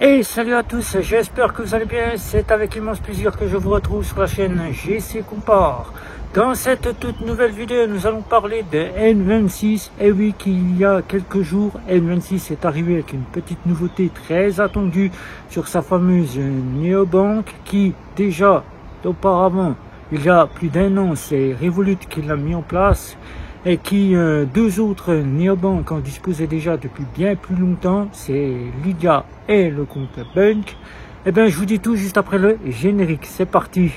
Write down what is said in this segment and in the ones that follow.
Et salut à tous, j'espère que vous allez bien. C'est avec immense plaisir que je vous retrouve sur la chaîne GC Compare. Dans cette toute nouvelle vidéo, nous allons parler de N26. Et oui, qu'il y a quelques jours, N26 est arrivé avec une petite nouveauté très attendue sur sa fameuse néobanque qui déjà auparavant, il y a plus d'un an, c'est Revolut qui l'a mis en place et qui deux autres néobanques en disposaient déjà depuis bien plus longtemps, c'est Lydia et le compte Bunk. Et bien je vous dis tout juste après le générique, c'est parti.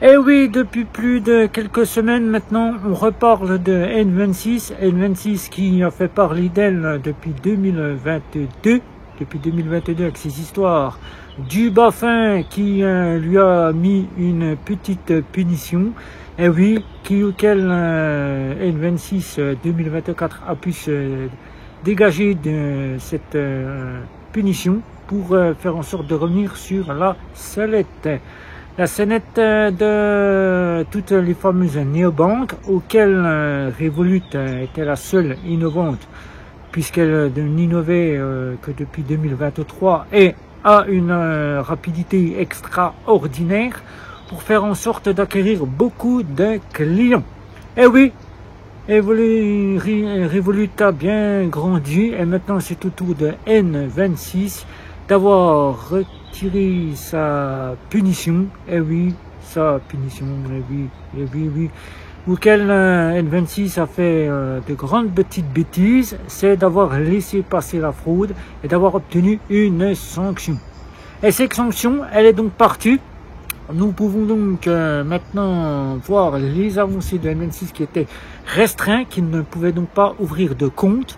Et oui, depuis plus de quelques semaines maintenant, on reparle de N26, N26 qui a fait parler d'elle depuis 2022, avec ses histoires du BaFin qui lui a mis une petite punition, et oui, auquel N26 2024 a pu se dégager de cette punition pour faire en sorte de revenir sur la sellette. La sellette de toutes les fameuses néobanques auxquelles Revolut était la seule innovante, puisqu'elle n'innovait que depuis 2023 et a une rapidité extraordinaire pour faire en sorte d'acquérir beaucoup de clients. Et oui, Revolut a bien grandi et maintenant c'est au tour de N26 d'avoir retiré sa punition. Et oui, sa punition, et oui. Auquel N26 a fait de grandes petites bêtises, c'est d'avoir laissé passer la fraude et d'avoir obtenu une sanction. Et cette sanction, elle est donc partie. Nous pouvons donc maintenant voir les avancées de N26 qui étaient restreints, qui ne pouvaient donc pas ouvrir de compte.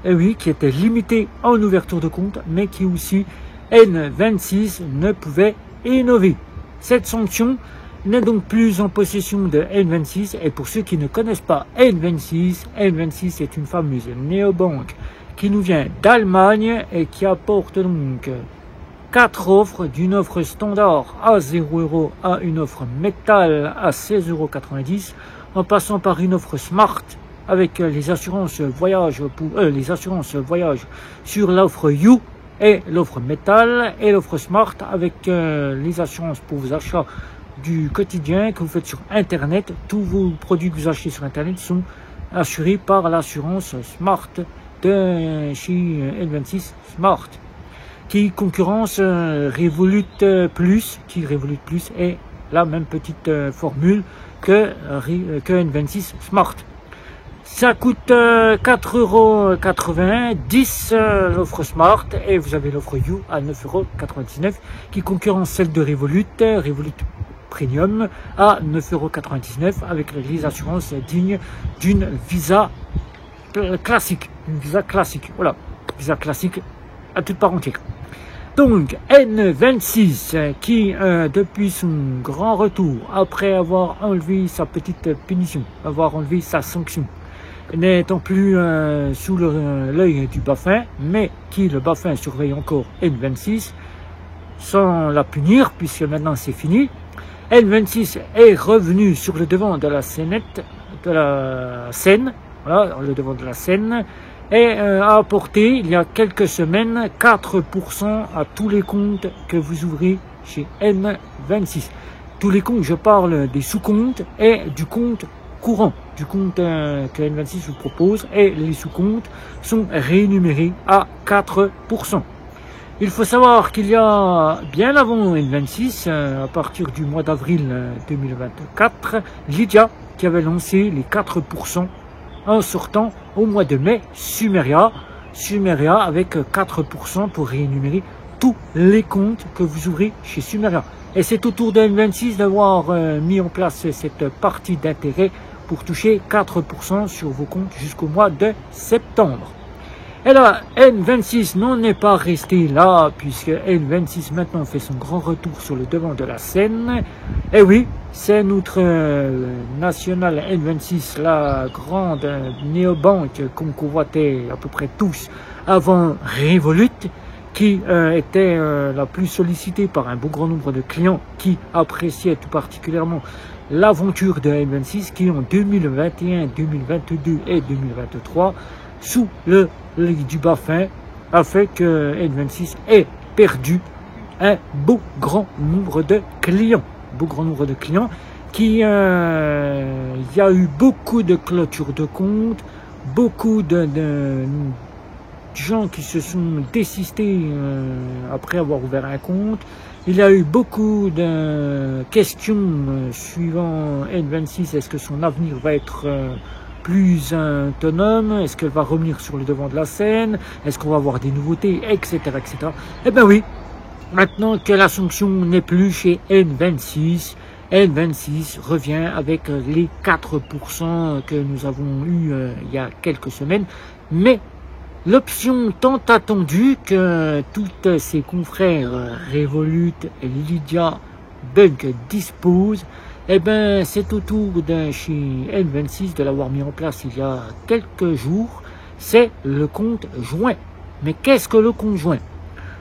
Et oui, qui étaient limités en ouverture de compte, mais qui aussi, N26 ne pouvait innover. Cette sanction n'est donc plus en possession de N26, et pour ceux qui ne connaissent pas N26, N26 est une fameuse néobanque qui nous vient d'Allemagne et qui apporte donc 4 offres, d'une offre standard à 0 € à une offre métal à 16,90 €, en passant par une offre smart avec les assurances voyage sur l'offre You et l'offre métal, et l'offre smart avec les assurances pour vos achats du quotidien que vous faites sur internet. Tous vos produits que vous achetez sur internet sont assurés par l'assurance Smart de chez N26 Smart, qui concurrence Revolut Plus, est la même petite formule que N26 Smart. Ça coûte 4,90 € l'offre Smart, et vous avez l'offre You à 9,99 € qui concurrence celle de Revolut Premium à 9,99 € avec les assurances dignes d'une Visa classique. Voilà, Visa classique à toute part entière. Donc N26 qui depuis son grand retour, après avoir enlevé sa petite punition, avoir enlevé sa sanction, n'étant plus sous l'œil du BaFin, mais qui le BaFin surveille encore N26 sans la punir, puisque maintenant c'est fini. N26 est revenu sur le devant de la scène, et a apporté il y a quelques semaines 4% à tous les comptes que vous ouvrez chez N26. Tous les comptes, je parle des sous-comptes et du compte courant, du compte que N26 vous propose, et les sous-comptes sont rémunérés à 4%. Il faut savoir qu'il y a bien avant N26, à partir du mois d'avril 2024, Lydia qui avait lancé les 4% en sortant au mois de mai Sumeria avec 4% pour rémunérer tous les comptes que vous ouvrez chez Sumeria. Et c'est au tour de N26 d'avoir mis en place cette partie d'intérêt pour toucher 4% sur vos comptes jusqu'au mois de septembre. Et là, N26 n'en est pas resté là, puisque N26 maintenant fait son grand retour sur le devant de la scène. Et oui, c'est notre national N26, la grande néobanque qu'on convoitait à peu près tous avant Revolut, qui était la plus sollicitée par un beau grand nombre de clients qui appréciaient tout particulièrement l'aventure de N26 qui en 2021, 2022 et 2023, sous le lit du Bafin, a fait que N26 ait perdu un beau grand nombre de clients. Qui, il y a eu beaucoup de clôtures de comptes, beaucoup de gens qui se sont désistés après avoir ouvert un compte. Il y a eu beaucoup de questions suivant N26. Est-ce que son avenir va être plus autonome? Est-ce qu'elle va revenir sur le devant de la scène? Est-ce qu'on va avoir des nouveautés, etc., etc. Eh ben oui, maintenant que la sanction n'est plus chez N26, N26 revient avec les 4% que nous avons eu il y a quelques semaines, mais l'option tant attendue que toutes ses confrères Revolut et Lydia Bunk disposent, eh ben c'est au tour de chez N26 de l'avoir mis en place il y a quelques jours, c'est le compte joint. Mais qu'est-ce que le compte joint?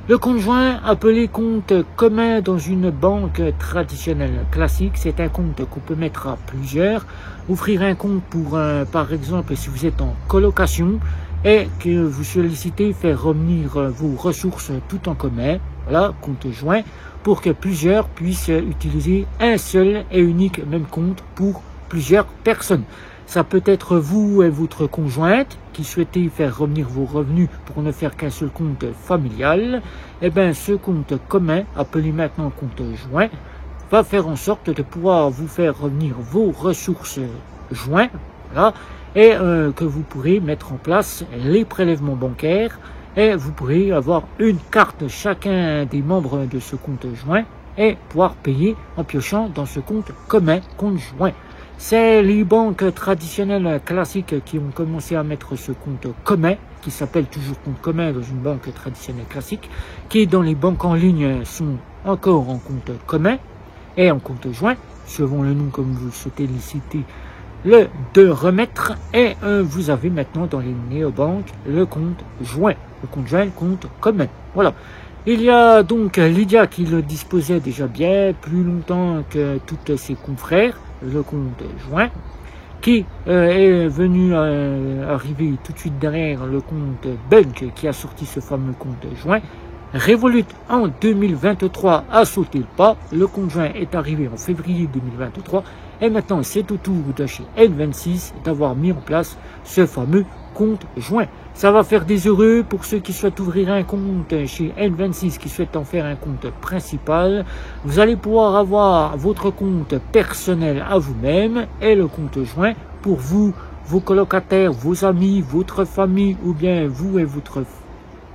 Le compte joint, appelé compte commun dans une banque traditionnelle classique, c'est un compte qu'on peut mettre à plusieurs. Ouvrir un compte pour, par exemple, si vous êtes en colocation et que vous sollicitez faire revenir vos ressources tout en commun, voilà, compte joint, pour que plusieurs puissent utiliser un seul et unique même compte pour plusieurs personnes. Ça peut être vous et votre conjointe qui souhaitez faire revenir vos revenus pour ne faire qu'un seul compte familial. Eh bien, ce compte commun, appelé maintenant compte joint, va faire en sorte de pouvoir vous faire revenir vos ressources joints, voilà, et que vous pourrez mettre en place les prélèvements bancaires et vous pourrez avoir une carte chacun des membres de ce compte joint et pouvoir payer en piochant dans ce compte commun, compte joint. C'est les banques traditionnelles classiques qui ont commencé à mettre ce compte commun, qui s'appelle toujours compte commun dans une banque traditionnelle classique, qui dans les banques en ligne sont encore en compte commun et en compte joint, selon le nom comme vous souhaitez les citer, le de remettre, et vous avez maintenant dans les néobanques le compte joint, le compte commun. Voilà. Il y a donc Lydia qui le disposait déjà bien plus longtemps que toutes ses confrères, le compte joint, qui est venu arriver tout de suite derrière le compte Bunk qui a sorti ce fameux compte joint. Revolut en 2023 a sauté le pas, le compte joint est arrivé en février 2023 et maintenant c'est au tour de chez N26 d'avoir mis en place ce fameux compte joint. Ça va faire des heureux pour ceux qui souhaitent ouvrir un compte chez N26, qui souhaitent en faire un compte principal. Vous allez pouvoir avoir votre compte personnel à vous-même et le compte joint pour vous, vos colocataires, vos amis, votre famille ou bien vous et votre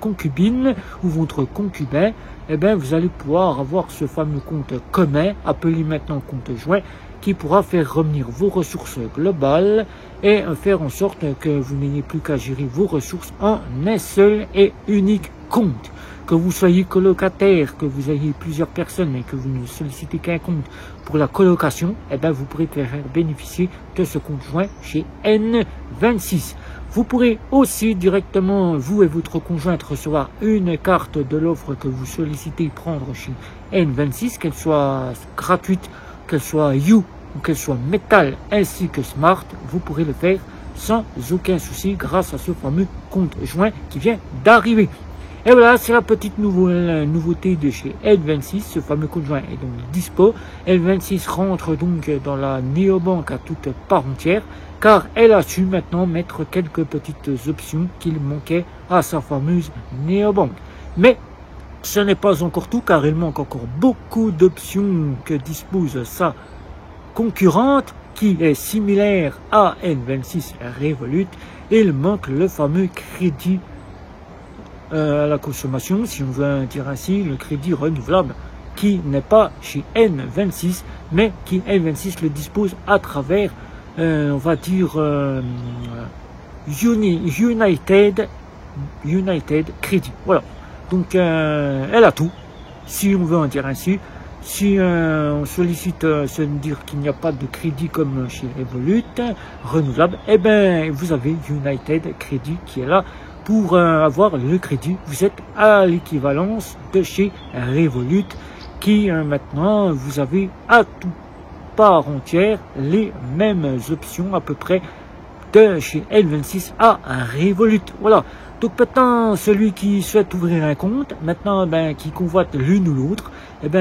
concubine ou votre concubin. Eh bien, vous allez pouvoir avoir ce fameux compte commun, appelé maintenant compte joint, qui pourra faire revenir vos ressources globales et faire en sorte que vous n'ayez plus qu'à gérer vos ressources en un seul et unique compte. Que vous soyez colocataire, que vous ayez plusieurs personnes et que vous ne sollicitez qu'un compte pour la colocation, eh bien vous pourrez faire bénéficier de ce compte joint chez N26. Vous pourrez aussi directement, vous et votre conjointe, recevoir une carte de l'offre que vous sollicitez prendre chez N26, qu'elle soit gratuite, qu'elle soit You ou qu'elle soit Metal ainsi que Smart, vous pourrez le faire sans aucun souci grâce à ce fameux compte joint qui vient d'arriver. Et voilà, c'est la petite nouveauté de chez N26, ce fameux compte joint est donc dispo. N26 rentre donc dans la néobanque à toute part entière, car elle a su maintenant mettre quelques petites options qu'il manquait à sa fameuse néobanque. Mais ce n'est pas encore tout, car il manque encore beaucoup d'options que dispose sa concurrente, qui est similaire à N26 Revolut. Il manque le fameux crédit à la consommation, si on veut dire ainsi, le crédit renouvelable, qui n'est pas chez N26, mais qui N26 le dispose à travers, on va dire, United Credit. Voilà. Donc, elle a tout, si on veut en dire ainsi. Si on sollicite, se dire qu'il n'y a pas de crédit comme chez Revolut renouvelable, eh bien, vous avez United Credit qui est là pour avoir le crédit. Vous êtes à l'équivalence de chez Revolut qui maintenant vous avez à tout part entière les mêmes options à peu près de chez N26 à Revolut. Voilà. Donc maintenant, celui qui souhaite ouvrir un compte, maintenant qui convoite l'une ou l'autre,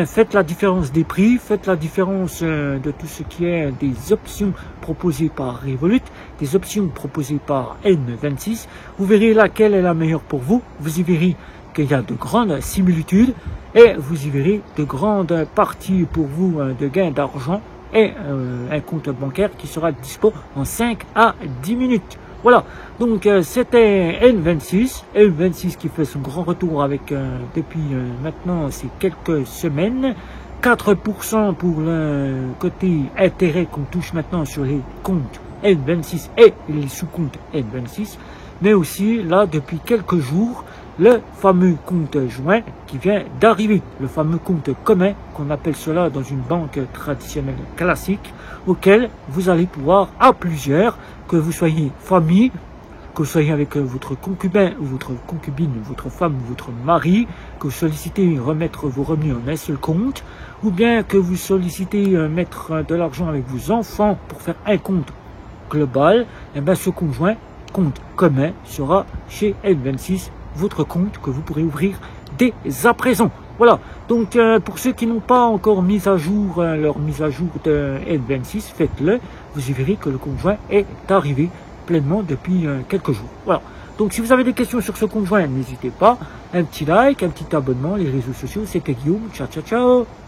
faites la différence des prix, faites la différence de tout ce qui est des options proposées par Revolut, des options proposées par N26. Vous verrez laquelle est la meilleure pour vous. Vous y verrez qu'il y a de grandes similitudes et vous y verrez de grandes parties pour vous de gains d'argent et un compte bancaire qui sera dispo en 5 à 10 minutes. Voilà, donc c'était N26 qui fait son grand retour avec depuis maintenant ces quelques semaines, 4% pour le côté intérêt qu'on touche maintenant sur les comptes N26 et les sous-comptes N26, mais aussi là depuis quelques jours, le fameux compte joint qui vient d'arriver, le fameux compte commun qu'on appelle cela dans une banque traditionnelle classique, auquel vous allez pouvoir à plusieurs, que vous soyez famille, que vous soyez avec votre concubin ou votre concubine, votre femme ou votre mari, que vous sollicitez remettre vos revenus en un seul compte, ou bien que vous sollicitez mettre de l'argent avec vos enfants pour faire un compte global, ce conjoint, compte commun, sera chez N26, votre compte que vous pourrez ouvrir dès à présent. Voilà, donc pour ceux qui n'ont pas encore mis à jour leur mise à jour de N26, faites-le, vous y verrez que le conjoint est arrivé pleinement depuis quelques jours. Voilà, donc si vous avez des questions sur ce conjoint, n'hésitez pas, un petit like, un petit abonnement, les réseaux sociaux, c'était Guillaume, ciao ciao ciao.